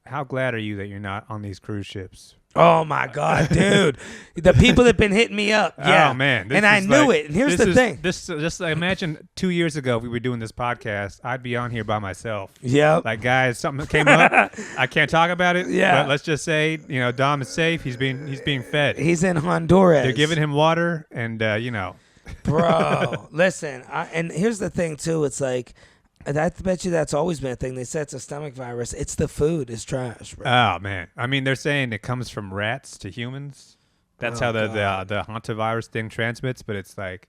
how glad are you that you're not on these cruise ships? Oh my God, dude! The people that been hitting me up, yeah, Oh man, and I knew it. And here's the thing: just imagine 2 years ago if we were doing this podcast, I'd be on here by myself. Yep. Like, guys, something came up. I can't talk about it. Yeah. But let's just say, Dom is safe. He's being fed. He's in Honduras. They're giving him water, and Bro, listen. And here's the thing too. It's like, I bet you that's always been a thing. They said it's a stomach virus. It's the food is trash, bro. Oh man, I mean, they're saying it comes from rats to humans. That's how the hantavirus thing transmits. But it's like,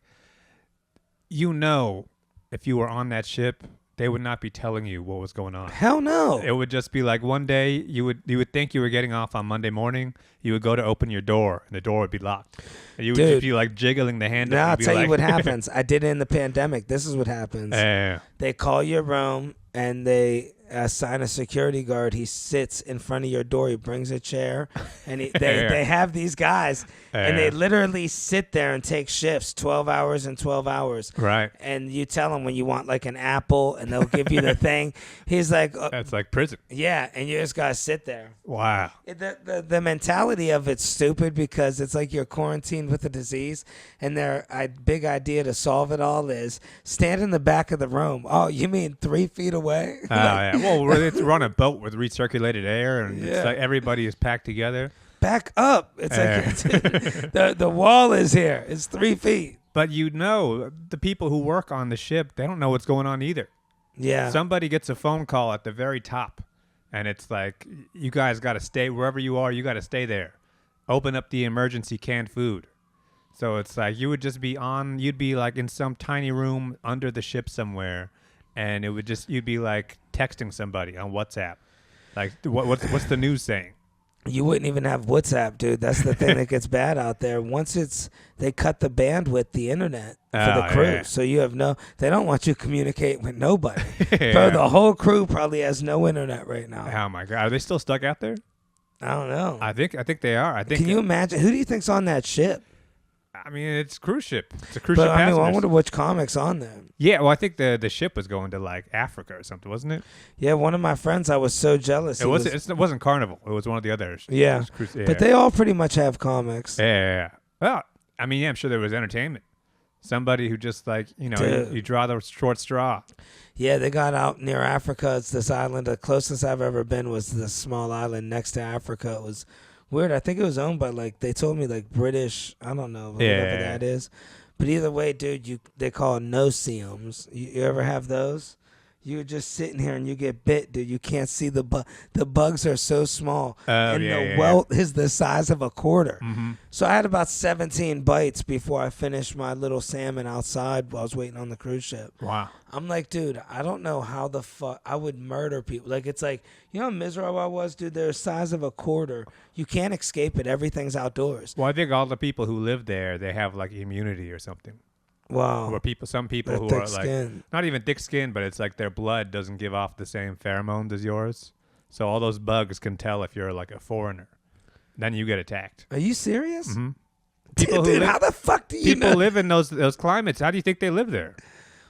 if you were on that ship, they would not be telling you what was going on. Hell no. It would just be like one day you would think you were getting off on Monday morning. You would go to open your door, and the door would be locked. And you would just be like jiggling the handle. Now I'll tell you what happens. I did it in the pandemic. This is what happens. They call your room, and they assign a security guard. He sits in front of your door. He brings a chair, and they have these guys, and they literally sit there and take shifts, 12 hours and 12 hours. Right. And you tell them when you want like an apple, and they'll give you the thing. He's like, that's like prison. Yeah, and you just gotta sit there. Wow. The mentality of it's stupid because it's like you're quarantined with a disease, and their big idea to solve it all is stand in the back of the room. Oh, you mean 3 feet away? Yeah. Well, we're on a boat with recirculated air, and it's like everybody is packed together. Back up. It's like the wall is here. It's 3 feet. But the people who work on the ship, they don't know what's going on either. Yeah. Somebody gets a phone call at the very top, and it's like, you guys got to stay wherever you are. You got to stay there. Open up the emergency canned food. So it's like you'd be like in some tiny room under the ship somewhere, and you'd be like texting somebody on WhatsApp. Like, what's the news saying? You wouldn't even have WhatsApp, dude. That's the thing that gets bad out there. Once they cut the bandwidth, the internet for the crew. Yeah. So you have they don't want you to communicate with nobody. Bro, the whole crew probably has no internet right now. Oh my God. Are they still stuck out there? I don't know. I think they are. Can you imagine? Who do you think's on that ship? I mean, it's a cruise ship. It's a cruise ship. But I wonder which comics on there. Yeah, well, I think the ship was going to like Africa or something, wasn't it? Yeah, one of my friends, I was so jealous. It wasn't Carnival. It was one of the others. Yeah, but they all pretty much have comics. Yeah. Well, I mean, I'm sure there was entertainment. Somebody who just like, you draw the short straw. Yeah, they got out near Africa. It's this island. The closest I've ever been was this small island next to Africa. It was weird. I think it was owned by they told me British. I don't know whatever that is. But either way, dude, they call no-see-ums. You ever have those? You're just sitting here and you get bit, dude. You can't see the bugs are so small, and the welt is the size of a quarter. Mm-hmm. So I had about 17 bites before I finished my little salmon outside while I was waiting on the cruise ship. Wow. I'm like, dude, I don't know how the fuck I would murder people. Like, it's like, you know how miserable I was, dude? They're the size of a quarter. You can't escape it. Everything's outdoors. Well, I think all the people who live there, they have like immunity or something. Wow. Or some people who are like not even thick skin, but it's like their blood doesn't give off the same pheromones as yours. So all those bugs can tell if you're like a foreigner. Then you get attacked. Are you serious? Mm-hmm. Dude, how the fuck do you know? People live in those climates. How do you think they live there?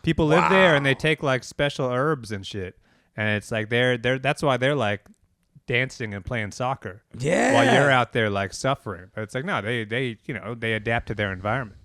People live there and they take like special herbs and shit. And it's like that's why they're like dancing and playing soccer. Yeah. While you're out there like suffering. But it's like, no, they adapt to their environment.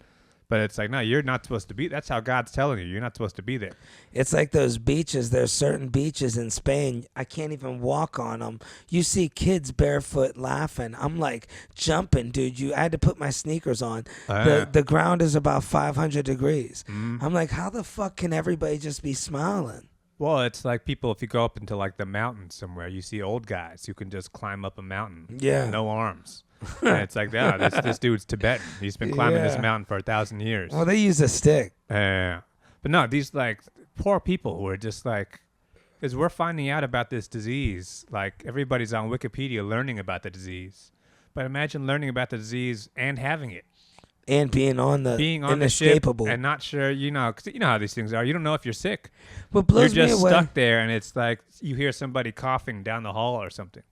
But it's like, no, you're not supposed to be. That's how God's telling you. You're not supposed to be there. It's like those beaches. There's certain beaches in Spain. I can't even walk on them. You see kids barefoot laughing. I'm like jumping, dude. I had to put my sneakers on. The ground is about 500 degrees. Mm-hmm. I'm like, how the fuck can everybody just be smiling? Well, it's like people, if you go up into like the mountains somewhere, you see old guys who can just climb up a mountain. Yeah. No arms. And it's like, this dude's Tibetan. He's been climbing this mountain for 1,000 years. Well, they use a stick. But no, these like poor people who are just like, because we're finding out about this disease. Like everybody's on Wikipedia learning about the disease. But imagine learning about the disease and having it. And being on the ship and not sure, because you know how these things are. You don't know if you're sick. What blows you're just me away. Stuck there, and it's like you hear somebody coughing down the hall or something.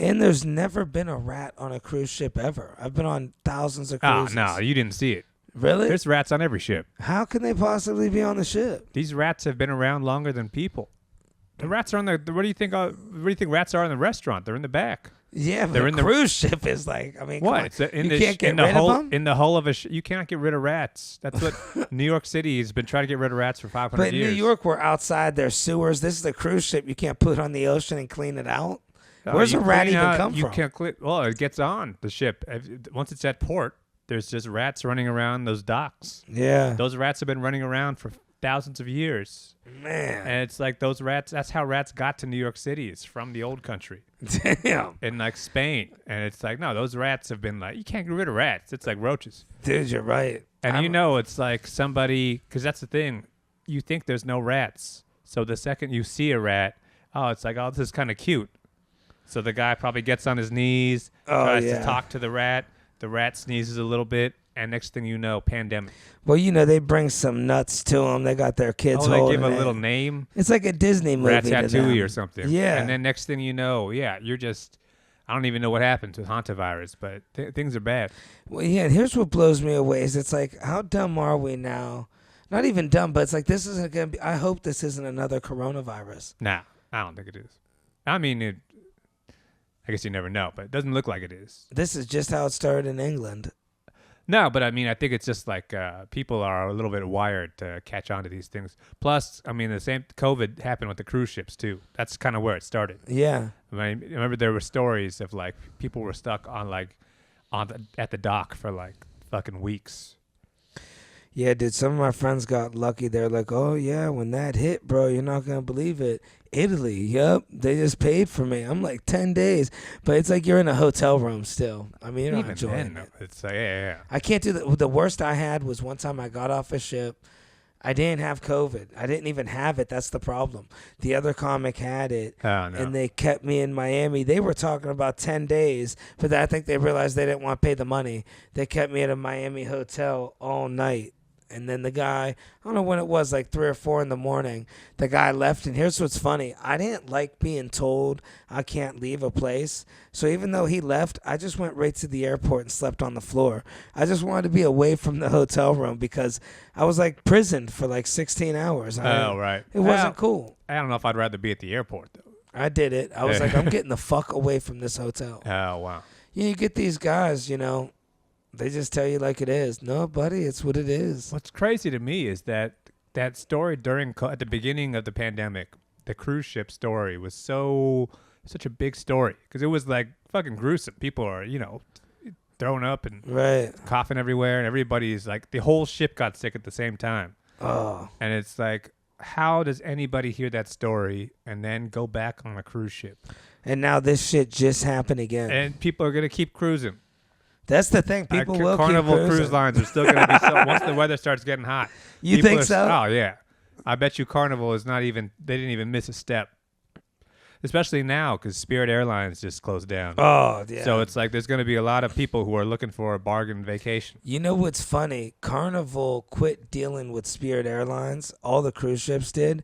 And there's never been a rat on a cruise ship ever. I've been on thousands of cruises. Oh, no, you didn't see it. Really? There's rats on every ship. How can they possibly be on the ship? These rats have been around longer than people. The rats are on the. What do you think? What do you think rats are in the restaurant? They're in the back. Yeah, but They're a in the cruise ship is like. I mean, come on. What? You can't get in the rid hull, of them. in the hull of a. You can't get rid of rats. That's what New York City has been trying to get rid of rats for 500 But in years. New York, we're outside their sewers. This is a cruise ship. You can't put it on the ocean and clean it out. Where's a rat even come you from? Can't clean. Well, it gets on the ship. Once it's at port, there's just rats running around those docks. Yeah, Those rats have been running around for thousands of years. man. And it's like those rats. That's how rats got to New York City. It's from the old country. Damn, In like Spain. And it's like, no, those rats have been like, you can't get rid of rats. It's like roaches. dude, you're right. And it's like somebody, because that's the thing. You think there's no rats. So the second you see a rat, it's like, this is kind of cute. So the guy probably gets on his knees, tries to talk to the rat. The rat sneezes a little bit. And next thing you know, pandemic. Well, they bring some nuts to them. They got their kids they holding give a it. little name. It's like a Disney movie. Ratatouille or something. Yeah. And then next thing you know, you're just, I don't even know what happens with hantavirus, but things are bad. Well, yeah, and here's what blows me away is it's like, how dumb are we now? Not even dumb, but it's like, this isn't going to be, I hope this isn't another coronavirus. Nah, I don't think it is. I mean, I guess you never know, but it doesn't look like it is. This is just how it started in England. No, but I mean, I think it's just like people are a little bit wired to catch on to these things. Plus, I mean, the same COVID happened with the cruise ships too. That's kind of where it started. Yeah. I mean, remember there were stories of like people were stuck on at the dock for like fucking weeks. Yeah, dude, some of my friends got lucky. They're like, oh, yeah, when that hit, bro, you're not going to believe it. Italy, yep, they just paid for me. I'm like, 10 days. But it's like you're in a hotel room still. I mean, you're not enjoying it. It's like, yeah. I can't do that. The worst I had was one time I got off a ship. I didn't have COVID. I didn't even have it. That's the problem. The other comic had it, and they kept me in Miami. They were talking about 10 days, but I think they realized they didn't want to pay the money. They kept me at a Miami hotel all night. And then the guy, I don't know when it was, like 3 or 4 in the morning, the guy left. And here's what's funny. I didn't like being told I can't leave a place. So even though he left, I just went right to the airport and slept on the floor. I just wanted to be away from the hotel room because I was like prisoned for like 16 hours. Right. It wasn't cool. I don't know if I'd rather be at the airport, though. I did it. I was like, I'm getting the fuck away from this hotel. Oh, wow. You get these guys, they just tell you like it is. No, buddy, it's what it is. What's crazy to me is that story at the beginning of the pandemic, the cruise ship story was such a big story because it was like fucking gruesome. People are, throwing up and coughing everywhere, and everybody's like, the whole ship got sick at the same time. Oh. And it's like, how does anybody hear that story and then go back on a cruise ship? And now this shit just happened again. And people are going to keep cruising. That's the thing. People will Carnival keep cruising. cruise lines are still going to be so once the weather starts getting hot. You think so? Oh, yeah. I bet you Carnival is they didn't even miss a step. Especially now because Spirit Airlines just closed down. Oh, yeah. So it's like there's going to be a lot of people who are looking for a bargain vacation. You know what's funny? Carnival quit dealing with Spirit Airlines. All the cruise ships did.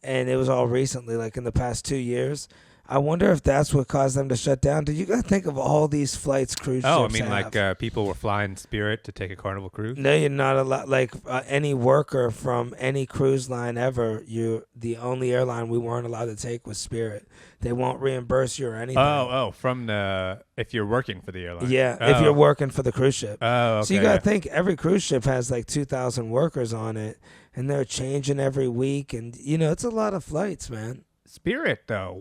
And it was all recently, like in the past 2 years. I wonder if that's what caused them to shut down. Did you guys think of all these flights cruise ships Oh, I mean, have? like people were flying Spirit to take a Carnival cruise? No, you're not allowed. Like any worker from any cruise line ever, the only airline we weren't allowed to take was Spirit. They won't reimburse you or anything. From if you're working for the airline. Yeah, if you're working for the cruise ship. Oh, okay. So you got to think every cruise ship has like 2,000 workers on it, and they're changing every week. And, it's a lot of flights, man. Spirit, though,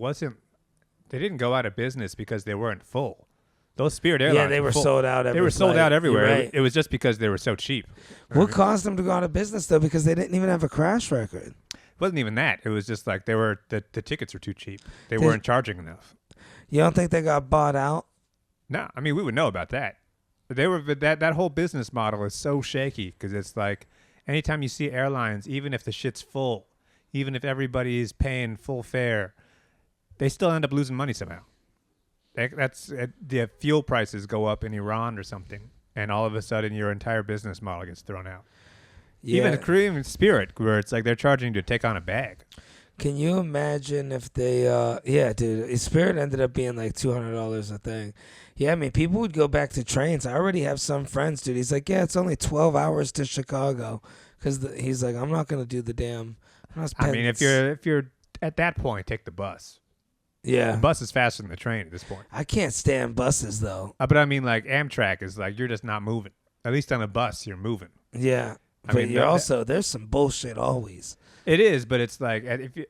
they didn't go out of business because they weren't full. Those Spirit Airlines. Yeah, they were sold out. They were sold out everywhere. Right. It was just because they were so cheap. What caused them to go out of business though? Because they didn't even have a crash record. It wasn't even that. It was just like the tickets were too cheap. They weren't charging enough. You don't think they got bought out? No, I mean we would know about that. That whole business model is so shaky because it's like anytime you see airlines, even if the shit's full, even if everybody is paying full fare, they still end up losing money somehow. The fuel prices go up in Iran or something, and all of a sudden your entire business model gets thrown out. Yeah. Even Spirit, where it's like they're charging you to take on a bag. Can you imagine if they, dude, Spirit ended up being like $200 a thing. Yeah, I mean, people would go back to trains. I already have some friends, dude. He's like, yeah, it's only 12 hours to Chicago. Because he's like, I'm not going to do the damn. I mean, if you're at that point, take the bus. Yeah. The bus is faster than the train at this point. I can't stand buses though. But I mean, like Amtrak is like you're just not moving. At least on a bus, you're moving. Yeah. But you're also there's some bullshit always. It is, but it's like if you,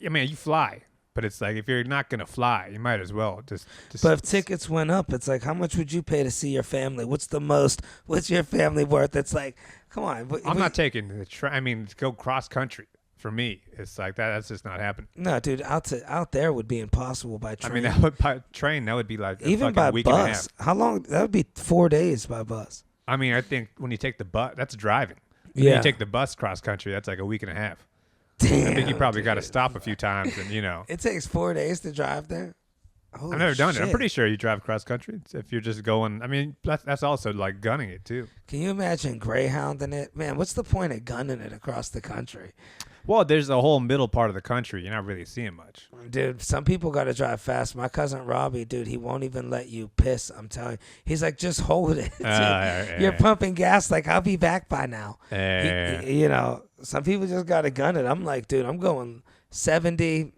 I mean, you fly, but it's like if you're not gonna fly, you might as well just. But if tickets went up, it's like how much would you pay to see your family? What's the most? What's your family worth? It's like, come on. I'm not taking the train. I mean, go cross country. For me, it's like that. That's just not happening. No, dude, out there would be impossible by train. I mean, that would by train. That would be like even by week bus. And a half. How long? That would be 4 days by bus. I mean, I think when you take the bus, that's driving. Yeah. When you take the bus cross country, that's like a week and a half. Damn. I think you probably got to stop a few times, and It takes 4 days to drive there. Holy I've never done shit. it. I'm pretty sure you drive cross country if you're just going. I mean, that's also like gunning it too. Can you imagine greyhounding it? Man, what's the point of gunning it across the country? Well, there's a whole middle part of the country. You're not really seeing much. Dude, some people got to drive fast. My cousin Robbie, dude, he won't even let you piss. I'm telling you. He's like, just hold it. You're pumping gas. Like, I'll be back by now. You know, some people just got to gun it. I'm like, dude, I'm going 70.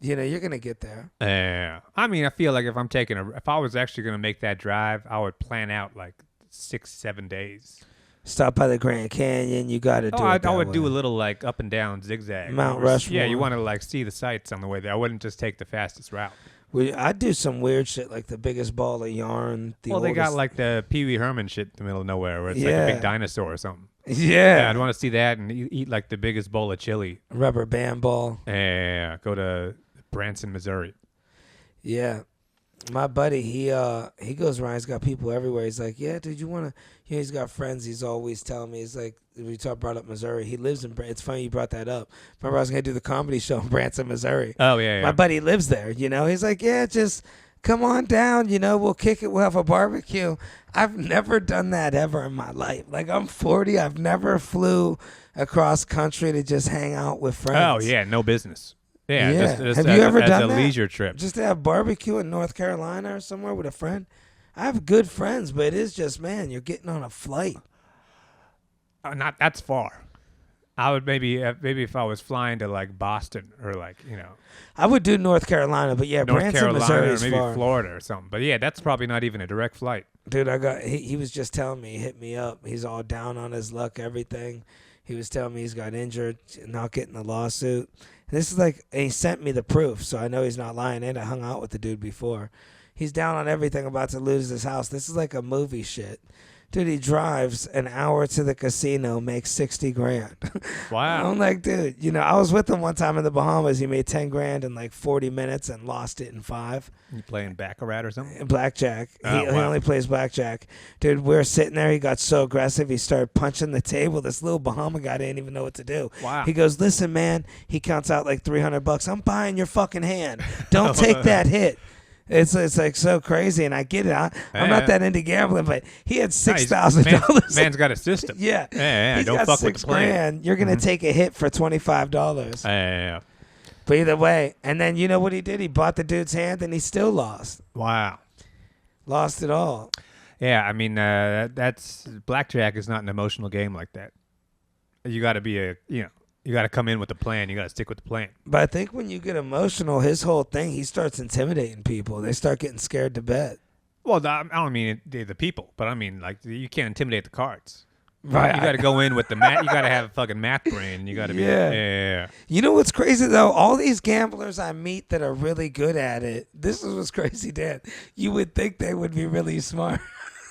You know, you're going to get there. Yeah. I mean, I feel like if I was actually going to make that drive, I would plan out like 6-7 days. Stop by the Grand Canyon. You got to do it. I would do a little like up and down zigzag. Mount Rushmore. Yeah, you want to like see the sights on the way there. I wouldn't just take the fastest route. I'd do some weird shit like the biggest ball of yarn. They got like the Pee Wee Herman shit in the middle of nowhere where it's like a big dinosaur or something. Yeah. I'd want to see that and eat like the biggest bowl of chili. Rubber band ball. Yeah, go to Branson, Missouri. Yeah. My buddy, he goes around. He's got people everywhere. He's like, yeah, dude, you want to? You know, he's got friends. He's always telling me. He's like, brought up Missouri. He lives in. It's funny you brought that up. Remember, I was gonna do the comedy show in Branson, Missouri. Oh yeah. My buddy lives there. You know, he's like, yeah, just come on down. You know, we'll kick it. We'll have a barbecue. I've never done that ever in my life. Like, I'm 40. I've never flew across country to just hang out with friends. Oh yeah, no business. Yeah. Just have you ever done a that? leisure trip? Just to have barbecue in North Carolina or somewhere with a friend? I have good friends, but it is just, man, you're getting on a flight. Not that's far. I would maybe if I was flying to like Boston or like, you know. I would do North Carolina, but yeah, North Branson, Carolina Missouri or is maybe far. Florida or something. But yeah, that's probably not even a direct flight. Dude, he was just telling me, he hit me up. He's all down on his luck, everything. He was telling me he's got injured, not getting the lawsuit. And this is like, and he sent me the proof, so I know he's not lying. And I hung out with the dude before. He's down on everything, about to lose his house. This is like a movie shit. Dude, he drives an hour to the casino, makes $60,000. Wow. I'm like, dude, you know, I was with him one time in the Bahamas. He made $10,000 in like 40 minutes and lost it in 5. You playing baccarat or something? Blackjack. Oh, He wow. only plays blackjack. Dude, we're sitting there. He got so aggressive. He started punching the table. This little Bahama guy didn't even know what to do. Wow. He goes, listen, man. He counts out like $300. I'm buying your fucking hand. Don't take that hit. It's like so crazy, and I get it. I'm not that into gambling, but he had $6,000. Man's got a system. Yeah. Yeah. Don't got fuck with the plan. $6,000. You're gonna take a hit for $25. Yeah. But either way, and then you know what he did? He bought the dude's hand, and he still lost. Wow. Lost it all. Yeah, I mean, that's blackjack is not an emotional game like that. You got to be you got to come in with a plan. You got to stick with the plan. But I think when you get emotional, his whole thing, he starts intimidating people. They start getting scared to bet. Well, I don't mean the people, but I mean like you can't intimidate the cards. Right. You got to go in with the math. You got to have a fucking math brain. You got to be. Yeah. You know what's crazy though? All these gamblers I meet that are really good at it. This is what's crazy, Dan. You would think they would be really smart.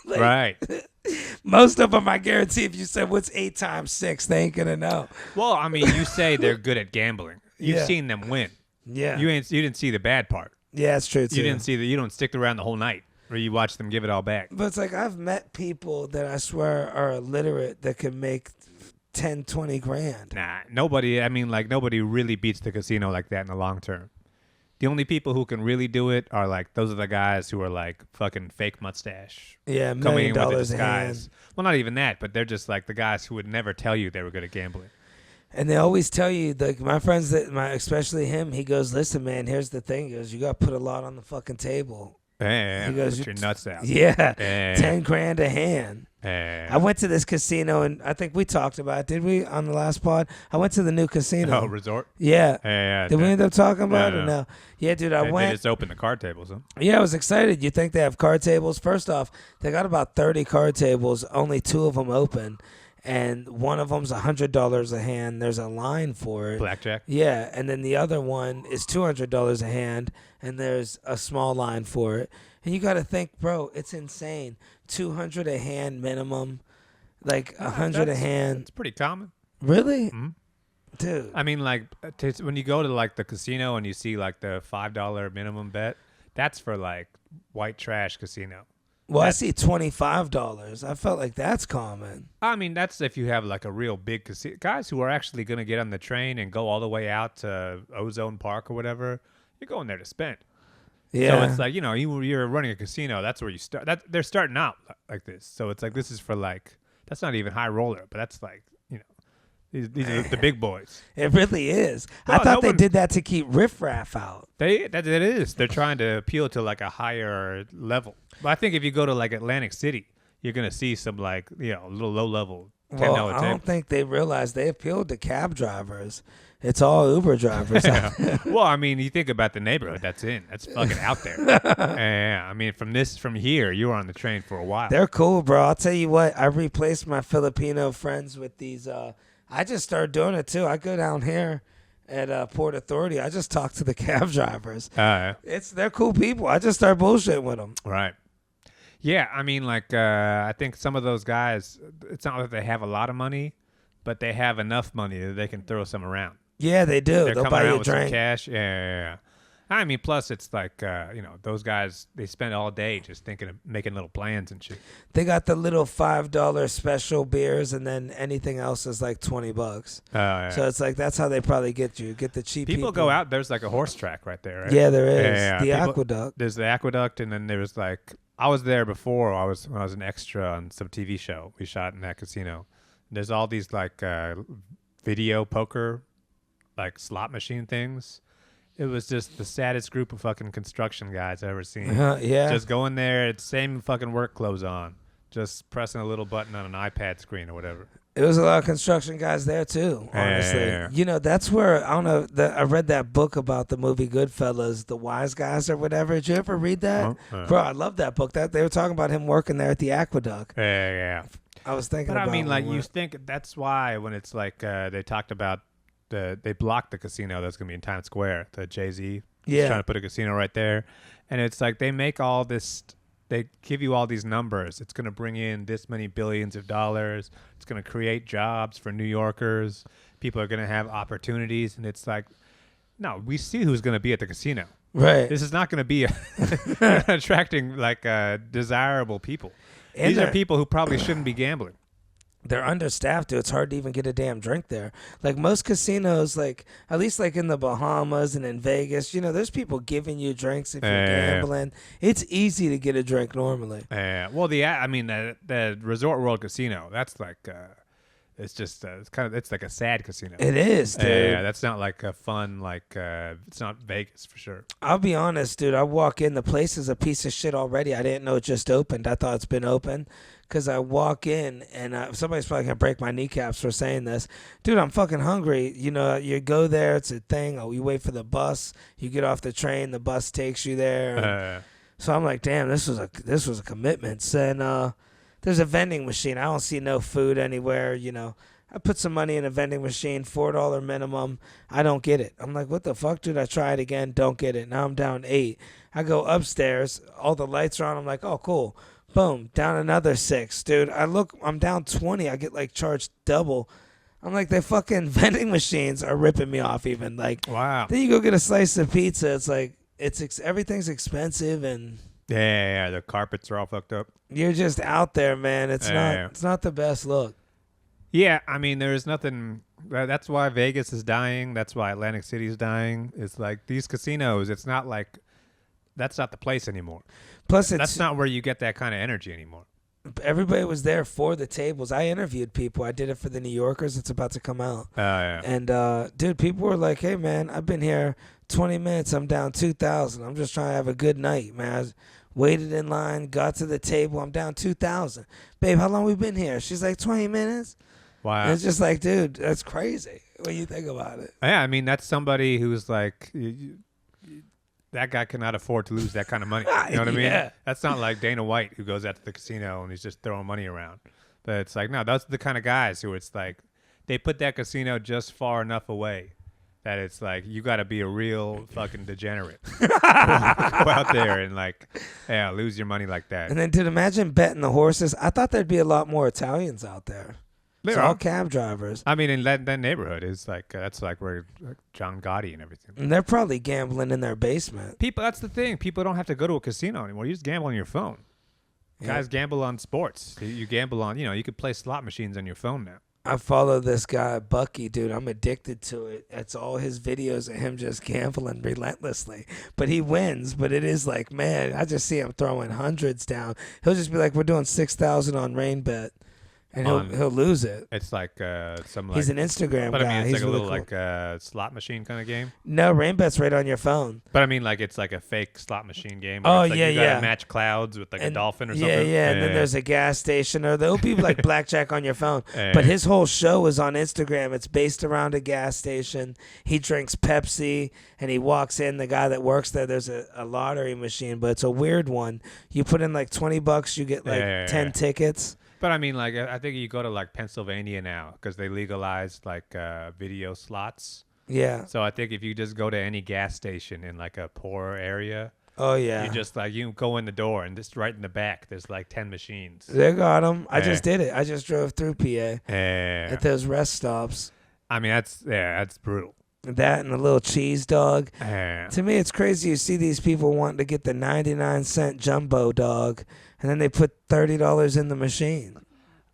Like, Right. Most of them, I guarantee, if you said what's 8 times 6, they ain't gonna know. Well, I mean, you say they're good at gambling. You've seen them win. Yeah. You didn't see the bad part. Yeah, it's true too. You didn't see you don't stick around the whole night, or you watch them give it all back. But it's like I've met people that I swear are illiterate that can make 10, 20 grand. Nah, nobody. I mean, like nobody really beats the casino like that in the long term. The only people who can really do it are like those are the guys who are like fucking fake mustache. Yeah, $1 coming million in with a in disguise. hand. Well, not even that, but they're just like the guys who would never tell you they were good at gambling. And they always tell you, like my friends, especially him, he goes, listen, man, here's the thing. He goes, you got to put a lot on the fucking table. Yeah, He goes, put your nuts out. Yeah, Yeah. 10 grand a hand. Yeah. I went to this casino, and I think we talked about it. Did we on the last pod? I went to the new casino. Oh, resort? Yeah. Yeah. Did we end up talking about it? No. No. Yeah, dude, I They went. just opened the card tables, huh? Yeah, I was excited. You think they have card tables? First off, they got about 30 card tables. Only 2 of them open, and one of them's $100 a hand. There's a line for it. Blackjack? Yeah, and then the other one is $200 a hand, and there's a small line for it. And you got to think, bro, it's insane. 200 a hand minimum, like 100 a hand. It's pretty common. Really, Mhm. dude? I mean, like, when you go to, like, the casino and you see, like, the $5 minimum bet, that's for, like, white trash casino. Well, I see $25. I felt like that's common. I mean, that's if you have, like, a real big casino. Guys who are actually going to get on the train and go all the way out to Ozone Park or whatever, you're going there to spend. Yeah. So it's like, you're running a casino. That's where you start. They're starting out like this. So it's like, this is for, like, that's not even high roller, but that's like, these are the big boys. It really is. No, I thought they one- did that to keep riffraff out. That it is. They're trying to appeal to, like, a higher level. But I think if you go to, like, Atlantic City, you're gonna see some, like, little low level $10 Well, I don't table. think they realize they appealed to cab drivers. It's all Uber drivers. Well, I mean, you think about the neighborhood that's in. That's fucking out there. Yeah, I mean, from here, you were on the train for a while. They're cool, bro. I'll tell you what. I replaced my Filipino friends with these. I just started doing it too. I go down here at Port Authority. I just talk to the cab drivers. They're cool people. I just start bullshitting with them. Right. Yeah, I mean, like, I think some of those guys, it's not that they have a lot of money, but they have enough money that they can throw some around. Yeah, they do. They're They'll coming buy you around a with some drink. cash. Yeah. I mean, plus it's like, those guys, they spend all day just thinking of making little plans and shit. They got the little $5 special beers, and then anything else is like $20. Yeah. So it's like that's how they probably get you. Get the cheap People go out. There's like a horse track right there, right? Yeah, there is. Yeah, The people- aqueduct. There's the aqueduct, and then there was like, I was there before. When I was an extra on some TV show we shot in that casino. There's all these like video poker, like slot machine things. It was just the saddest group of fucking construction guys I've ever seen. Yeah. Just going there, it's same fucking work clothes on, just pressing a little button on an iPad screen or whatever. It was a lot of construction guys there too, honestly. Yeah. That's where, I don't know, I read that book about the movie Goodfellas, The Wise Guys or whatever. Did you ever read that? Bro, I love that book. That they were talking about him working there at the aqueduct. Yeah. I was thinking But about I mean, like, when you think that's why when it's like they talked about they blocked the casino that's going to be in Times Square, the Jay-Z. Yeah. Trying to put a casino right there. And it's like they make all this, they give you all these numbers. It's going to bring in this many billions of dollars. It's going to create jobs for New Yorkers. People are going to have opportunities. And it's like, no, we see who's going to be at the casino. Right. This is not going to be attracting like desirable people. And These are people who probably shouldn't be gambling. they're understaffed, dude. It's hard to even get a damn drink there. Like most casinos, like at least like in the Bahamas and in Vegas, there's people giving you drinks if you're gambling. It's easy to get a drink normally. Well, the Resort World Casino, that's like, it's just, it's like a sad casino. It is, dude. Yeah, that's not like a fun, like, it's not Vegas for sure. I'll be honest, dude. I walk in, the place is a piece of shit already. I didn't know it just opened. I thought it's been open. Because I walk in, and somebody's probably going to break my kneecaps for saying this. Dude, I'm fucking hungry. You go there, it's a thing. Oh, you wait for the bus. You get off the train, the bus takes you there. So I'm like, damn, this was a commitment. And there's a vending machine. I don't see no food anywhere, I put some money in a vending machine, $4 minimum. I don't get it. I'm like, what the fuck, dude? I try it again, don't get it. Now I'm down 8. I go upstairs, all the lights are on. I'm like, oh, cool. Boom, down another 6, dude. I'm down 20. I get like charged double. I'm like, the fucking vending machines are ripping me off even. Like, wow. Then you go get a slice of pizza. It's like, everything's expensive and Yeah, the carpets are all fucked up. you're just out there, man. It's not the best look. Yeah, I mean, there's nothing. That's why Vegas is dying. That's why Atlantic City is dying. It's like these casinos. It's not like that's not the place anymore. Plus, That's not where you get that kind of energy anymore. everybody was there for the tables. I interviewed people. I did it for the New Yorkers. It's about to come out. Yeah. And dude, people were like, "Hey, man, I've been here 20 minutes. I'm down 2,000. I'm just trying to have a good night, man. I waited in line, got to the table. I'm down 2,000. Babe, how long we been here?" She's like, 20 minutes. Wow. And it's just like, dude, that's crazy when you think about it. Yeah, I mean, that's somebody who's like, that guy cannot afford to lose that kind of money. You know what I mean? Yeah. That's not like Dana White who goes out to the casino and he's just throwing money around. But it's like, no, those are the kind of guys who it's like, they put that casino just far enough away that it's like, you got to be a real fucking degenerate. Go out there and like, yeah, lose your money like that. And then, dude, imagine betting the horses. I thought there'd be a lot more Italians out there. It's all cab drivers. I mean, in that neighborhood is like, that's like where John Gotti and everything. And they're probably gambling in their basement. People, that's the thing. People don't have to go to a casino anymore. You just gamble on your phone. Yeah. Guys gamble on sports. You gamble on, you could play slot machines on your phone now. I follow this guy, Bucky, dude. I'm addicted to it. It's all his videos of him just gambling relentlessly. But he wins. But it is like, man, I just see him throwing hundreds down. He'll just be like, we're doing 6,000 on rain bet. And he'll lose it. It's like some like. He's an Instagram but guy. I mean, it's He's like a really little cool. like slot machine kind of game. No, rain bet's right on your phone. But I mean, like it's like a fake slot machine game. Oh, it's like yeah, you gotta yeah. match clouds with like a dolphin or Yeah, something. yeah. And then there's a gas station, or there'll be like blackjack on your phone. Yeah. But his whole show is on Instagram. It's based around a gas station. He drinks Pepsi, and he walks in. The guy that works there, there's a lottery machine, but it's a weird one. You put in like $20, you get like 10 tickets. But I mean, like I think you go to like Pennsylvania now because they legalized like video slots. Yeah. So I think if you just go to any gas station in like a poor area, Oh, yeah. you just like you go in the door and just right in the back there's like 10 machines. They got him. I just did it. I just drove through PA at those rest stops. I mean, that's brutal. That and a little cheese dog. Yeah. To me, it's crazy. You see these people wanting to get the 99-cent jumbo dog, and then they put $30 in the machine.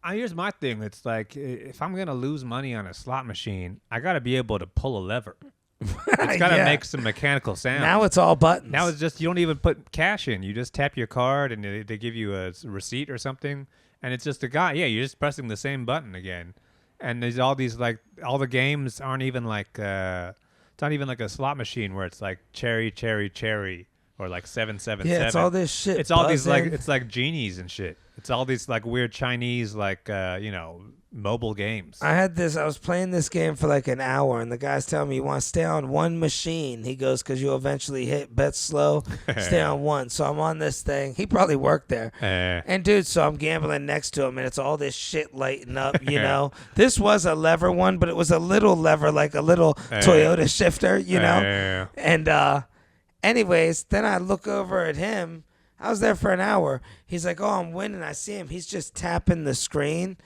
Here's my thing. It's like if I'm gonna lose money on a slot machine, I gotta be able to pull a lever. It's gotta make some mechanical sound. Now it's all buttons. Now it's just you don't even put cash in. You just tap your card and they give you a receipt or something, and it's just a guy. Yeah, you're just pressing the same button again. And there's all these like all the games aren't even like it's not even like a slot machine where it's like cherry or like 777. Yeah, it's all this shit. It's all these like it's like genies and shit. It's all these like weird Chinese like mobile games. I was playing this game for like an hour, and the guy's telling me you want to stay on one machine. He goes, because you'll eventually hit bet slow, stay on one. So I'm on this thing. He probably worked there. And dude, so I'm gambling next to him, and it's all this shit lighting up, you know. This was a lever one, but it was a little lever, like a little Toyota shifter, you know. And anyways, then I look over at him. I was there for an hour. He's like, oh, I'm winning. I see him. He's just tapping the screen.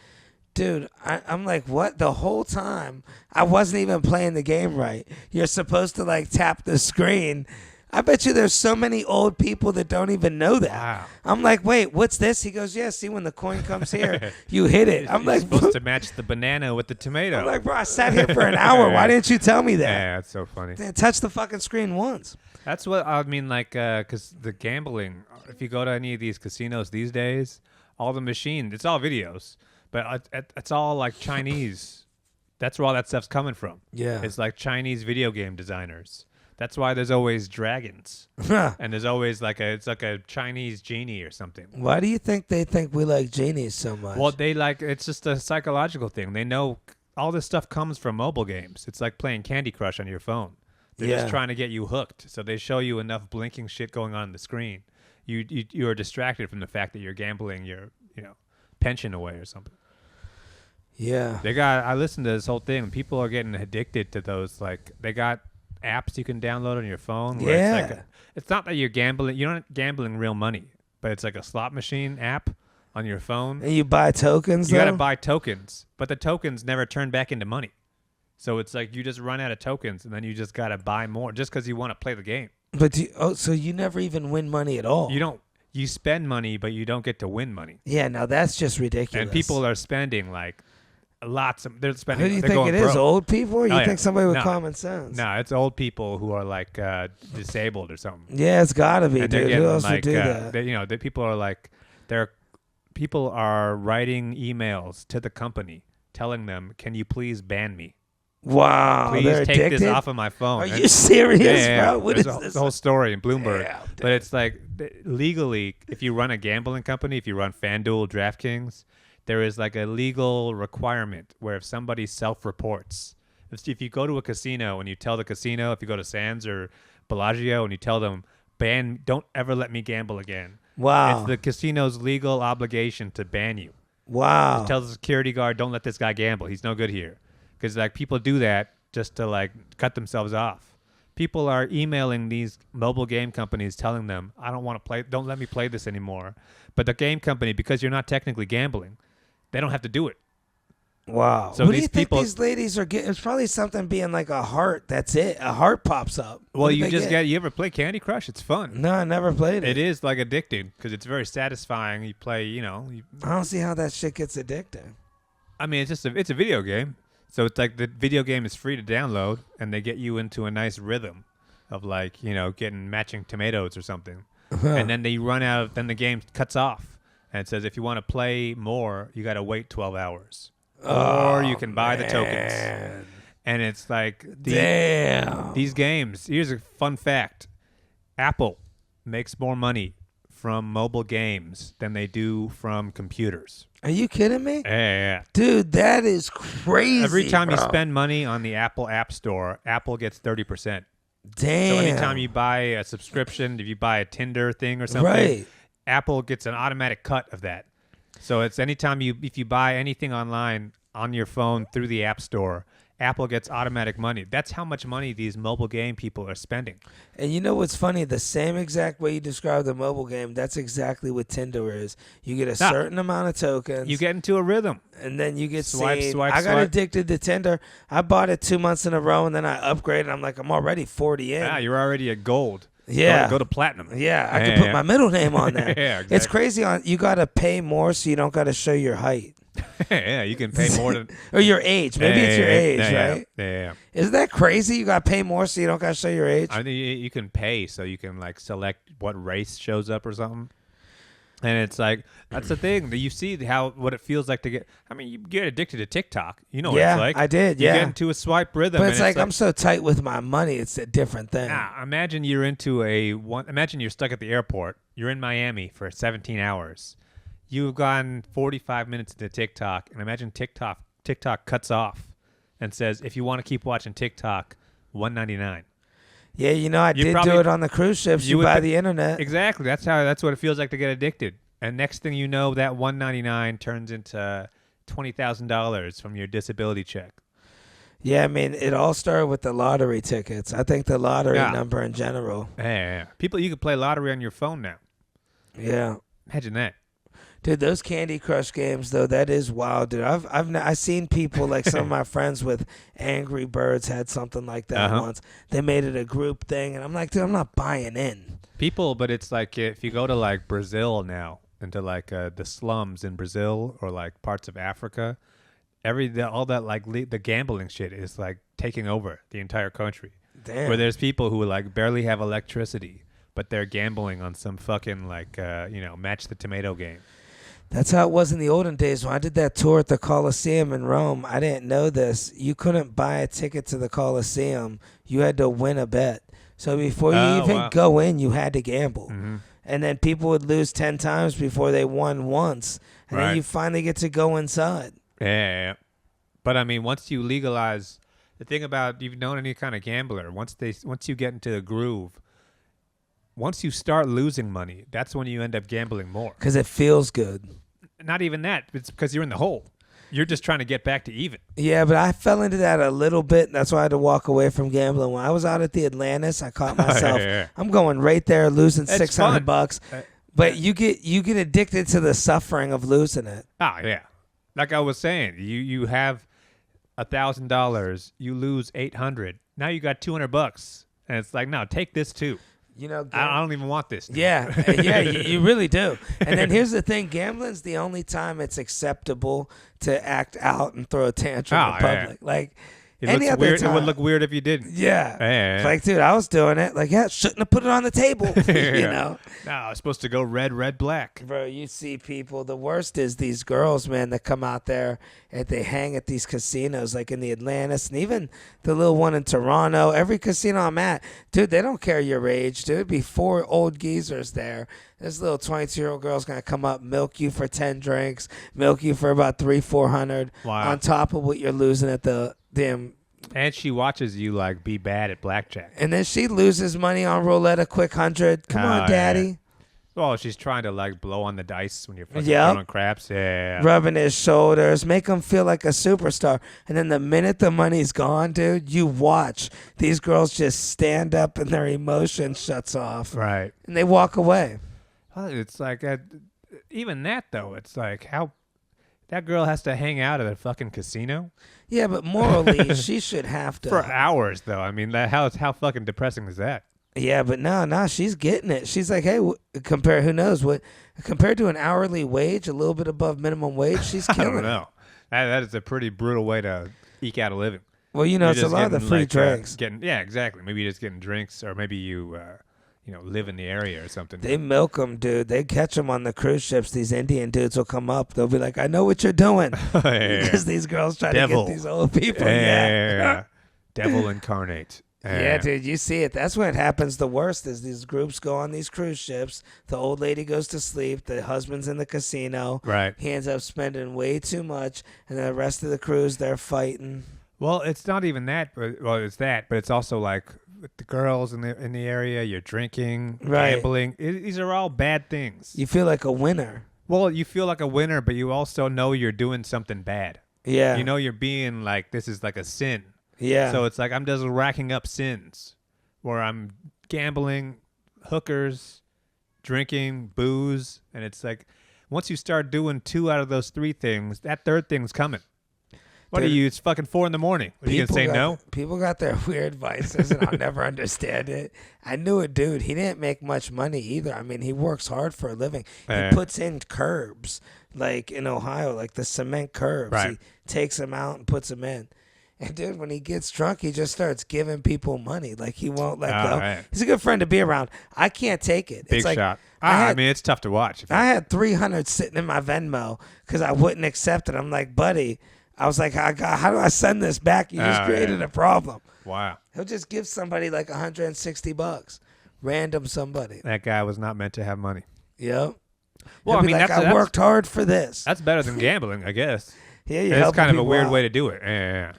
Dude, I'm like, what? The whole time, I wasn't even playing the game right. You're supposed to, like, tap the screen. I bet you there's so many old people that don't even know that. Wow. I'm like, wait, what's this? He goes, yeah, see, when the coin comes here, you hit it. I'm You're like, supposed to match the banana with the tomato. I'm like, bro, I sat here for an hour. Why didn't you tell me that? Yeah, that's so funny. Touch the fucking screen once. That's what I mean, like, because the gambling, if you go to any of these casinos these days, all the machines, it's all videos. But it's all like Chinese. That's where all that stuff's coming from. Yeah. It's like Chinese video game designers. That's why there's always dragons. And there's always it's like a Chinese genie or something. Why do you think they think we like genies so much? Well, it's just a psychological thing. They know all this stuff comes from mobile games. It's like playing Candy Crush on your phone. They're just trying to get you hooked. So they show you enough blinking shit going on the screen. You are distracted from the fact that you're gambling your pension away or something. Yeah. I listened to this whole thing, and people are getting addicted to those. Like, they got apps you can download on your phone. Where it's not that you're gambling. You're not gambling real money, but it's like a slot machine app on your phone. And you buy tokens, You got to buy tokens, but the tokens never turn back into money. So it's like you just run out of tokens, and then you just got to buy more just because you want to play the game. But so you never even win money at all? You don't. You spend money, but you don't get to win money. Yeah, no, that's just ridiculous. And people are spending like lots of. They're spending. Who do you they're think going it is? broke. Old people, or you think somebody with No. common sense? No, it's old people who are like disabled or something. Yeah, it's gotta be, And dude. they're Who getting else like, would do that? the people are like, people are writing emails to the company telling them, "Can you please ban me? Wow, Please they're take addicted? this off of my phone." Are And- you serious, yeah. bro? What There's is a, this? the whole story in Bloomberg. Damn, But it's like legally, if you run a gambling company, if you run FanDuel, DraftKings, there is like a legal requirement where if somebody self-reports, if you go to a casino and you tell the casino, if you go to Sands or Bellagio and you tell them, don't ever let me gamble again. Wow. It's the casino's legal obligation to ban you. Wow. Just tell the security guard, don't let this guy gamble. He's no good here. Because like people do that just to like cut themselves off. People are emailing these mobile game companies telling them, I don't want to play, don't let me play this anymore. But the game company, because you're not technically gambling, they don't have to do it. Wow. So what do these you think people- these ladies are getting? It's probably something being like a heart. That's it. A heart pops up. Well, What do you they just you ever play Candy Crush? It's fun. No, I never played it. It is like addicting because it's very satisfying. You play, I don't see how that shit gets addicting. I mean, it's a video game. So it's like the video game is free to download, and they get you into a nice rhythm of like, getting matching tomatoes or something. And then they run out, then the game cuts off. And it says if you want to play more, you got to wait 12 hours. Or you can buy the tokens. And it's like, Damn. these games, here's a fun fact. Apple makes more money from mobile games than they do from computers. Are you kidding me? Yeah. Dude, that is crazy. Every time you bro. spend money on the Apple App Store, Apple gets 30%. Damn. So anytime you buy a subscription, if you buy a Tinder thing or something, Right. Apple gets an automatic cut of that. So it's anytime if you buy anything online on your phone through the App Store, Apple gets automatic money. That's how much money these mobile game people are spending. And you know what's funny? The same exact way you describe the mobile game, that's exactly what Tinder is. You get a certain amount of tokens. You get into a rhythm. And then you get Swipe, seen. swipe, I got swipe. addicted to Tinder. I bought it 2 months in a row, and then I upgraded. I'm like, I'm already 40 in. Yeah, you're already at gold. Yeah. Go to platinum. Yeah, I can put my middle name on there. Yeah, exactly. It's crazy. You got to pay more so you don't got to show your height. Yeah, you can pay more than Or your age. Maybe it's your age, right? Yeah. Isn't that crazy? You got to pay more so you don't got to show your age? I think you can pay so you can like select what race shows up or something. And it's like that's the thing that you see what it feels like to get. I mean, you get addicted to TikTok. You know what Yeah, it's like. I did, You yeah. get into a swipe rhythm. But and it's like I'm so tight with my money. It's a different thing. imagine you're into imagine you're stuck at the airport. You're in Miami for 17 hours. You've gone 45 minutes into TikTok, and imagine TikTok cuts off and says, if you want to keep watching TikTok, $1.99. Yeah, I did do it on the cruise ships. You buy the internet. Exactly. That's what it feels like to get addicted. And next thing you know, that $1.99 turns into $20,000 from your disability check. Yeah, I mean, it all started with the lottery tickets. I think the lottery number in general. Yeah. People, you can play lottery on your phone now. Yeah. Imagine that. Dude, those Candy Crush games though, that is wild, dude. I've seen people like some of my friends with Angry Birds had something like that once. They made it a group thing, and I'm like, dude, I'm not buying in. People, but it's like if you go to like Brazil now, into like the slums in Brazil or like parts of Africa, all that like the gambling shit is like taking over the entire country. Damn. Where there's people who like barely have electricity, but they're gambling on some fucking like match the tomato game. That's how it was in the olden days. When I did that tour at the Colosseum in Rome, I didn't know this. You couldn't buy a ticket to the Colosseum. You had to win a bet. So before you even go in, you had to gamble. Mm-hmm. And then people would lose 10 times before they won once. And then you finally get to go inside. Yeah. But I mean, once you legalize, the thing about you've known any kind of gambler, once you get into the groove, once you start losing money, that's when you end up gambling more. Because it feels good. Not even that. It's because you're in the hole. You're just trying to get back to even. Yeah, but I fell into that a little bit. That's why I had to walk away from gambling. When I was out at the Atlantis, I caught myself. I'm going right there, losing $600. But you get addicted to the suffering of losing it. Oh yeah, like I was saying, you have $1,000, you lose $800. Now you got $200, and it's like, no, take this too. I don't even want this. Yeah, you really do. And then here's the thing: gambling's the only time it's acceptable to act out and throw a tantrum in public. Like, It Any looks other weird. It time. would look weird if you didn't. Yeah. Yeah. Like, dude, I was doing it. Like, yeah, shouldn't have put it on the table. You know? No, I was supposed to go red, red, black. Bro, you see people. The worst is these girls, man, that come out there and they hang at these casinos, like in the Atlantis and even the little one in Toronto. Every casino I'm at, dude, they don't care your age, dude. It'd be 4 old geezers there. This little 22-year-old girl's gonna come up, milk you for 10 drinks, milk you for about 300-400 Wow. on top of what you're losing at the damn. And she watches you like be bad at blackjack. And then she loses money on roulette, a quick 100. Come on, yeah. daddy. Well, she's trying to like blow on the dice when you're fucking Yep. throwing craps. Yeah. Rubbing his shoulders, make him feel like a superstar. And then the minute the money's gone, dude, you watch these girls just stand up and their emotion shuts off. Right. And they walk away. Well, it's like even that though. It's like how that girl has to hang out at a fucking casino Yeah, but morally, she should have to. for hours though. I mean, how fucking depressing is that? Yeah, but no, she's getting it. She's like, hey, who knows what, compared to an hourly wage, a little bit above minimum wage, she's I killing don't it. know. That is a pretty brutal way to eke out a living. Well, you know, You're it's a just lot of the getting, free like, drinks. Yeah, exactly. Maybe you're just getting drinks, or maybe you live in the area or something. They milk them, dude. They catch them on the cruise ships. These Indian dudes will come up. They'll be like, I know what you're doing. Yeah. Because these girls try Devil. to get these old people. Yeah. Devil incarnate. Yeah, dude, you see it. That's when it happens the worst is these groups go on these cruise ships. The old lady goes to sleep. The husband's in the casino. Right. He ends up spending way too much. And the rest of the cruise, they're fighting. Well, it's not even that, but it's that, but it's also like with the girls in the area, you're drinking, Right. gambling. These are all bad things. You feel like a winner. Well, you feel like a winner, but you also know you're doing something bad. Yeah. You know you're being like, this is like a sin. Yeah. So it's like I'm just racking up sins where I'm gambling, hookers, drinking, booze. And it's like once you start doing 2 out of those 3 things, that third thing's coming. What Dude, are you? It's fucking 4 a.m. Are you going to say no? People got their weird vices, and I'll never understand it. I knew a dude. He didn't make much money either. I mean, he works hard for a living. Yeah. He puts in curbs, like in Ohio, like the cement curbs. Right. He takes them out and puts them in. And dude, when he gets drunk, he just starts giving people money. Like he won't let go. Right. He's a good friend to be around. I can't take it. Big it's like, shot. I I mean, it's tough to watch. I had 300 sitting in my Venmo because I wouldn't accept it. I'm like, buddy, I was like, how do I send this back? You just created a problem. Wow. He'll just give somebody like $160, random somebody. That guy was not meant to have money. Yep. Well, He'll be like, I worked hard for this. That's better than gambling, I guess. Yeah, you're It's helping kind of a people weird out. way to do it. Yeah.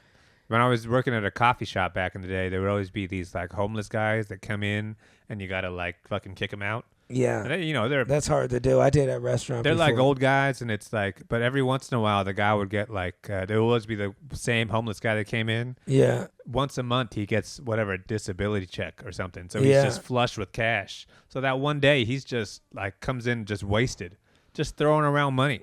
When I was working at a coffee shop back in the day, there would always be these like homeless guys that come in and you got to like fucking kick them out. Yeah. And they, they're That's hard to do. I did at a restaurant they're like before. old guys, and it's like, but every once in a while, the guy would get like, there would always be the same homeless guy that came in. Yeah. Once a month, he gets whatever disability check or something. So Yeah. he's just flush with cash. So that one day, he's just like comes in just wasted, just throwing around money.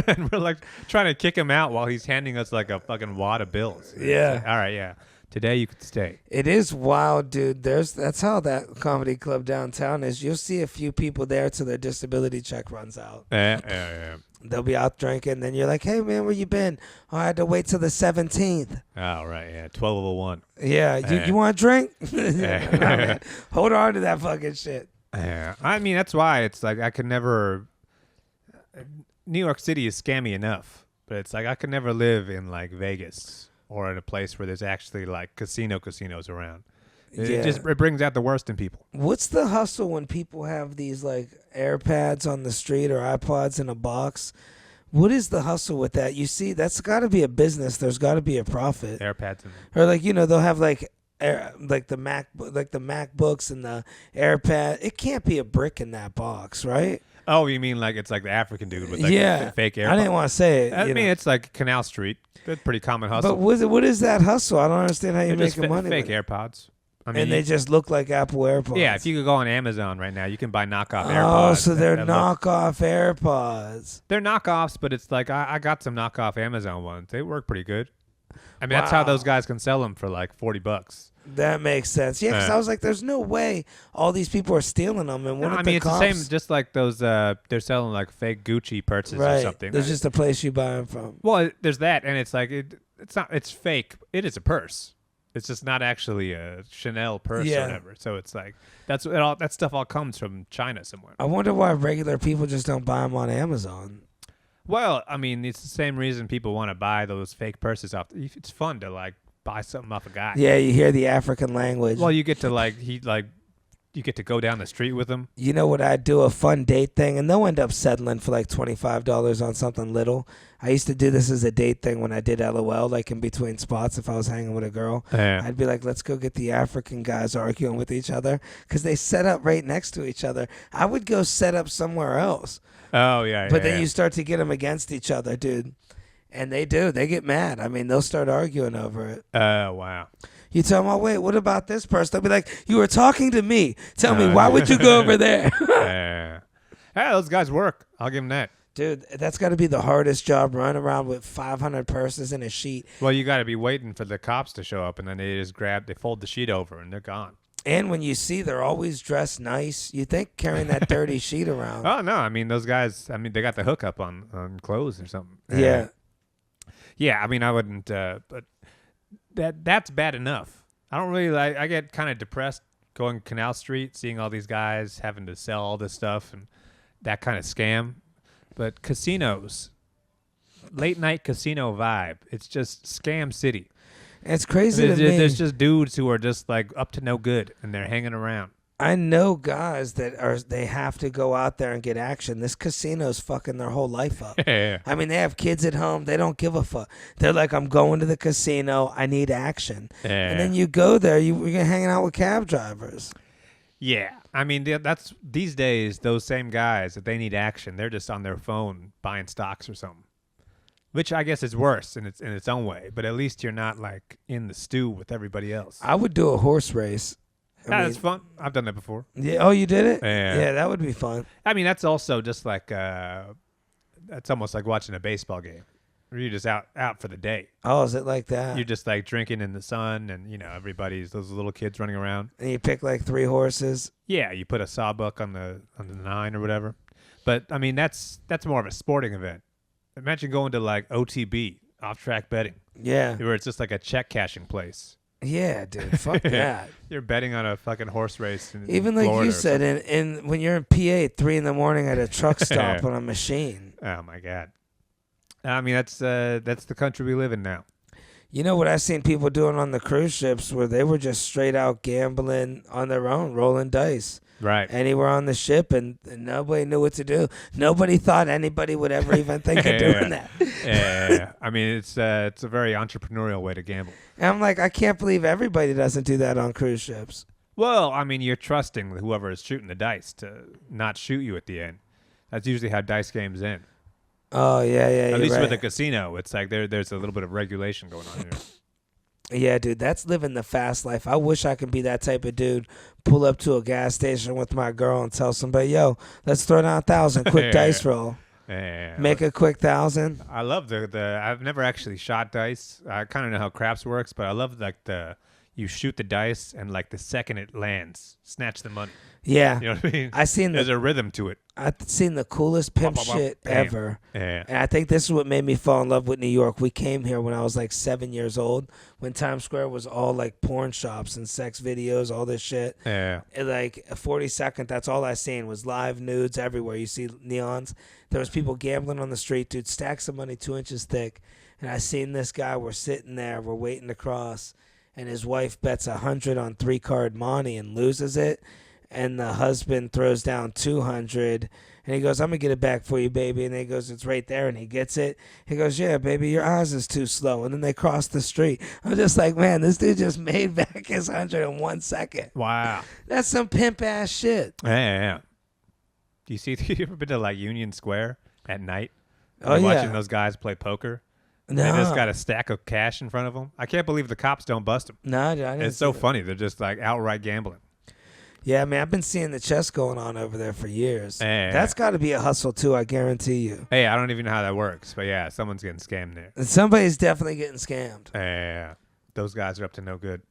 And we're like trying to kick him out while he's handing us like a fucking wad of bills. And it's Yeah. like, all right, yeah. Today you could stay. It is wild, dude. That's how that comedy club downtown is. You'll see a few people there till their disability check runs out. Yeah. They'll be out drinking. Then you're like, hey, man, where you been? Oh, I had to wait till the 17th. Oh, right, yeah. 12:01. Yeah, you want a drink? Nah, man. Hold on to that fucking shit. Yeah. I mean, that's why it's like I could never. New York City is scammy enough, but it's like I could never live in like Vegas or in a place where there's actually like casinos around. It brings out the worst in people. What's the hustle when people have these like AirPads on the street or iPods in a box? What is the hustle with that? You see, that's got to be a business. There's got to be a profit. AirPads and Or like they'll have like the MacBooks and the AirPad. It can't be a brick in that box, right? oh, you mean like it's like the African dude with like fake AirPods? I didn't want to say it. I mean, it's like Canal Street. That's pretty common hustle. But what is that hustle? I don't understand how you're They're just making money. fake with it. AirPods. I mean, And they just look like Apple AirPods. yeah, if you could go on Amazon right now, you can buy knockoff Oh, AirPods. so they're that look- knockoff AirPods. They're knockoffs, but it's like I got some knockoff Amazon ones. They work pretty good. I mean, that's how Wow. those guys can sell them for like $40. That makes sense. Yeah, because I was like, there's no way all these people are stealing them. And No, what I if mean, the it's cops, the same, just like those, they're selling like fake Gucci purses or right? something. There's just a place you buy them from. Well, there's that, and it's like, it's not. It's fake. It is a purse. It's just not actually a Chanel purse or whatever. So it's like that stuff all comes from China somewhere. I wonder why regular people just don't buy them on Amazon. Well, I mean, it's the same reason people want to buy those fake purses off. It's fun to like buy something off a guy. Yeah, you hear the African language. Well, you get to you get to go down the street with him. You know what I'd do? A fun date thing, and they'll end up settling for like $25 on something little. I used to do this as a date thing when I did LOL, like in between spots if I was hanging with a girl. Yeah. I'd be like, let's go get the African guys arguing with each other because they set up right next to each other. I would go set up somewhere else. Oh, yeah. But then you start to get them against each other, dude. And they do. They get mad. I mean, they'll start arguing over it. Oh, wow. You tell them, oh, wait, what about this person? They'll be like, you were talking to me. Tell me, why would you go over there? Yeah. Hey, those guys work. I'll give them that. Dude, that's got to be the hardest job, running around with 500 purses in a sheet. Well, you got to be waiting for the cops to show up, and then they fold the sheet over, and they're gone. And when you see they're always dressed nice, you think carrying that dirty sheet around. Oh, no. I mean, those guys, they got the hookup on clothes or something. Yeah. Yeah, I mean, I wouldn't, but that's bad enough. I don't really I get kind of depressed going Canal Street, seeing all these guys having to sell all this stuff and that kind of scam. But casinos, late night casino vibe, it's just scam city. It's crazy to me. There's just dudes who are just like up to no good, and they're hanging around. I know guys they have to go out there and get action. This casino's fucking their whole life up. Yeah. I mean, they have kids at home. They don't give a fuck. They're like, I'm going to the casino. I need action. Yeah. And then you go there. You're hanging out with cab drivers. Yeah. I mean, that's these days, those same guys, if they need action, they're just on their phone buying stocks or something. Which I guess is worse in its own way, but at least you're not like in the stew with everybody else. I would do a horse race. That's fun. I've done that before. Yeah. Oh, you did it? Yeah. Yeah, that would be fun. I mean, that's also just like that's almost like watching a baseball game. Where you're just out for the day. Oh, is it like that? You're just like drinking in the sun, and everybody's those little kids running around. And you pick like 3 horses. Yeah, you put a sawbuck on the 9 or whatever. But I mean, that's more of a sporting event. Imagine going to like OTB, off-track betting. Yeah. Where it's just like a check cashing place. Yeah, dude. Fuck that. You're betting on a fucking horse race. Even like you said, in when you're in PA at 3 a.m. at a truck stop on a machine. Oh my God. I mean, that's the country we live in now. You know what I've seen people doing on the cruise ships where they were just straight out gambling on their own, rolling dice. Right. Anywhere on the ship, and nobody knew what to do. Nobody thought anybody would ever even think of doing that. Yeah. I mean, it's a very entrepreneurial way to gamble. And I'm like, I can't believe everybody doesn't do that on cruise ships. Well, I mean, you're trusting whoever is shooting the dice to not shoot you at the end. That's usually how dice games end. Oh, yeah. At least right. with a casino, it's like there's a little bit of regulation going on here. Yeah, dude, that's living the fast life. I wish I could be that type of dude. Pull up to a gas station with my girl and tell somebody, yo, let's throw down 1,000, quick dice roll. Yeah. Make a quick 1,000. I love the I've never actually shot dice. I kind of know how craps works, but I love like you shoot the dice and like the second it lands, snatch the money. Yeah. You know what I mean? There's a rhythm to it. I've seen the coolest pimp shit ever. Yeah. And I think this is what made me fall in love with New York. We came here when I was like 7 years old, when Times Square was all like porn shops and sex videos, all this shit. Yeah. And like 42nd, that's all I seen was live nudes everywhere. You see neons. There was people gambling on the street, dude, stacks of money 2 inches thick. And I seen this guy, we're sitting there, we're waiting to cross, and his wife bets 100 on 3-card money and loses it. And the husband throws down 200, and he goes, I'm going to get it back for you, baby. And he goes, it's right there, and he gets it. He goes, yeah, baby, your eyes is too slow. And then they cross the street. I'm just like, man, this dude just made back his 100 in 1 second. Wow. That's some pimp-ass shit. Yeah. Do you ever been to like Union Square at night? Oh, yeah. Watching those guys play poker? No. They just got a stack of cash in front of them. I can't believe the cops don't bust them. No, I didn't. It's so funny. They're just like outright gambling. Yeah, man, I've been seeing the chess going on over there for years. Yeah. That's got to be a hustle, too, I guarantee you. Hey, I don't even know how that works, but yeah, someone's getting scammed there. And somebody's definitely getting scammed. Yeah. Those guys are up to no good.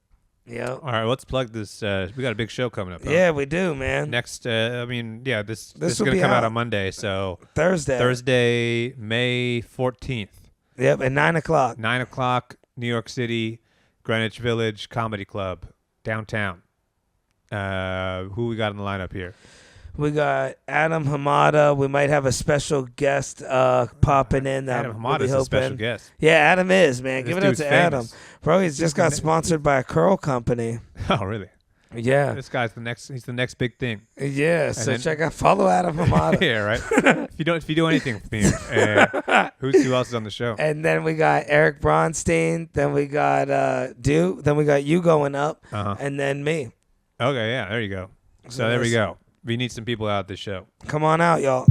Yeah. All right, let's plug this. We got a big show coming up. Huh? Yeah, we do, man. Next, this is will going to be come out out on Monday, so Thursday, May 14th. Yep, at 9 o'clock. 9 o'clock, New York City, Greenwich Village Comedy Club, downtown. Who we got in the lineup here? We got Adam Hamada. We might have a special guest popping in. Adam Hamada's a special guest. Yeah, Adam is, man. This Give it up dude's to famous. Adam. Bro, he's just got sponsored by a curl company. Oh, really? Yeah. This guy's he's the next big thing. Yeah, so follow Adam Hamada. Yeah, right. if you do anything for me, who else is on the show? And then we got Eric Bronstein. Then we got Then we got you going up. And then me. Okay, yeah, there you go. So there we go. We need some people out at this show. Come on out, y'all.